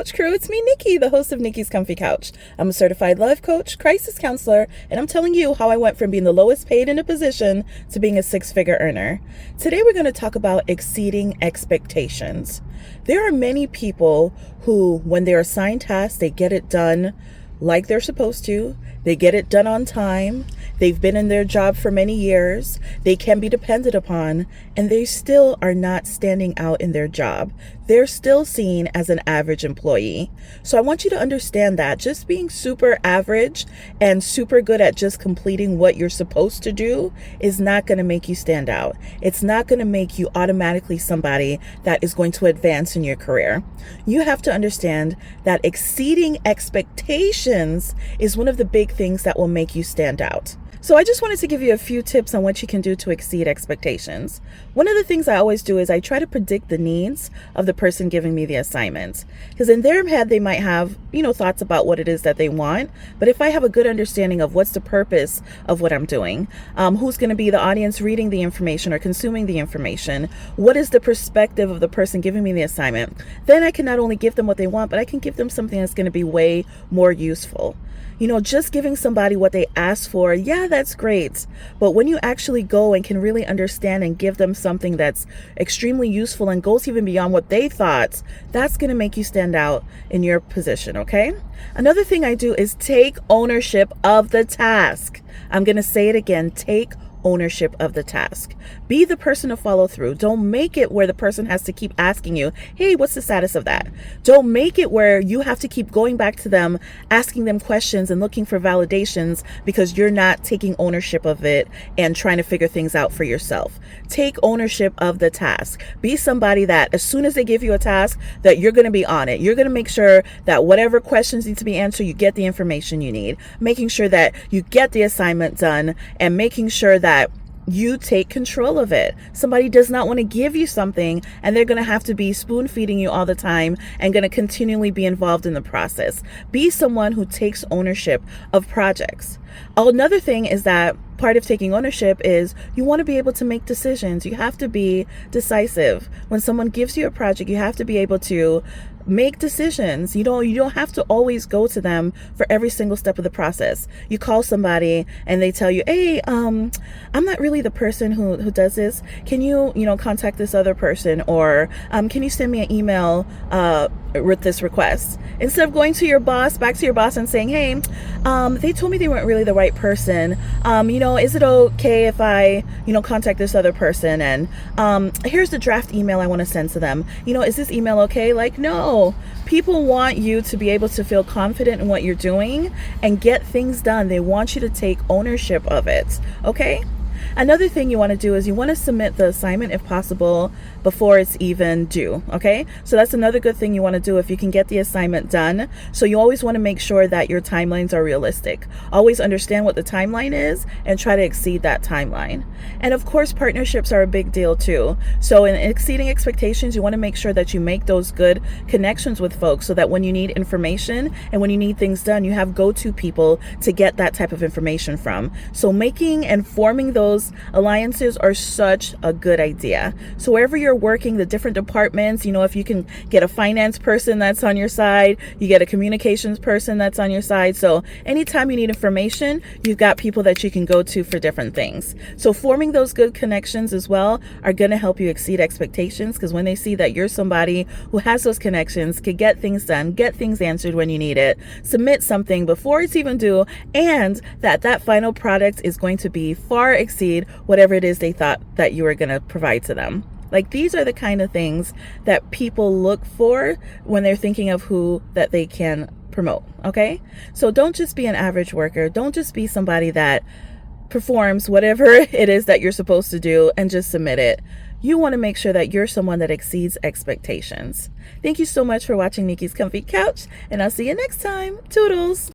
Couch Crew. It's me, Nikki, the host of Nikki's Comfy Couch. I'm a certified life coach, crisis counselor, and I'm telling you how I went from being the lowest paid in a position to being a six-figure earner. Today, we're going to talk about exceeding expectations. There are many people who, when they're assigned tasks, they get it done like they're supposed to. They get it done on time. They've been in their job for many years. They can be depended upon, and they still are not standing out in their job. They're still seen as an average employee. So I want you to understand that just being super average and super good at just completing what you're supposed to do is not going to make you stand out. It's not going to make you automatically somebody that is going to advance in your career. You have to understand that exceeding expectations is one of the big things that will make you stand out. So I just wanted to give you a few tips on what you can do to exceed expectations. One of the things I always do is I try to predict the needs of the person giving me the assignment. Because in their head, they might have, thoughts about what it is that they want. But if I have a good understanding of what's the purpose of what I'm doing, who's going to be the audience reading the information or consuming the information, what is the perspective of the person giving me the assignment, then I can not only give them what they want, but I can give them something that's going to be way more useful. Just giving somebody what they ask for, yeah, that's great. But when you actually go and can really understand and give them something that's extremely useful and goes even beyond what they thought, that's going to make you stand out in your position, okay? Another thing I do is take ownership of the task. I'm going to say it again, take ownership of the task. Be the person to follow through. Don't make it where the person has to keep asking you, hey, what's the status of that? Don't make it where you have to keep going back to them, asking them questions and looking for validations because you're not taking ownership of it and trying to figure things out for yourself. Take ownership of the task. Be somebody that as soon as they give you a task, that you're going to be on it. You're going to make sure that whatever questions need to be answered, you get the information you need, making sure that you get the assignment done and making sure that you take control of it. Somebody does not want to give you something and they're going to have to be spoon feeding you all the time and going to continually be involved in the process. Be someone who takes ownership of projects. Another thing is that part of taking ownership is you want to be able to make decisions. You have to be decisive. When someone gives you a project, you have to be able to make decisions. You don't have to always go to them for every single step of the process. You call somebody and they tell you, hey, I'm not really the person who does this. Can you, contact this other person? Or can you send me an email with this request? Instead of going to your boss, back to your boss and saying, hey, they told me they weren't really the right person. Is it okay if I, contact this other person? And here's the draft email I want to send to them. Is this email okay? Like, no. People want you to be able to feel confident in what you're doing and get things done. They want you to take ownership of it. Okay? Another thing you want to do is you want to submit the assignment if possible before it's even due, okay? So that's another good thing you want to do if you can get the assignment done. So you always want to make sure that your timelines are realistic. Always understand what the timeline is and try to exceed that timeline. And of course, partnerships are a big deal too. So in exceeding expectations, you want to make sure that you make those good connections with folks so that when you need information and when you need things done, you have go-to people to get that type of information from. So making and forming those alliances are such a good idea. So wherever you're working, the different departments, if you can get a finance person that's on your side, you get a communications person that's on your side. So anytime you need information, you've got people that you can go to for different things. So forming those good connections as well are going to help you exceed expectations, because when they see that you're somebody who has those connections, can get things done, get things answered when you need it, submit something before it's even due, and that final product is going to be far exceed whatever it is they thought that you were going to provide to them. Like, these are the kind of things that people look for when they're thinking of who that they can promote, okay? So don't just be an average worker. Don't just be somebody that performs whatever it is that you're supposed to do and just submit it. You want to make sure that you're someone that exceeds expectations. Thank you so much for watching Nikki's Comfy Couch, and I'll see you next time. Toodles!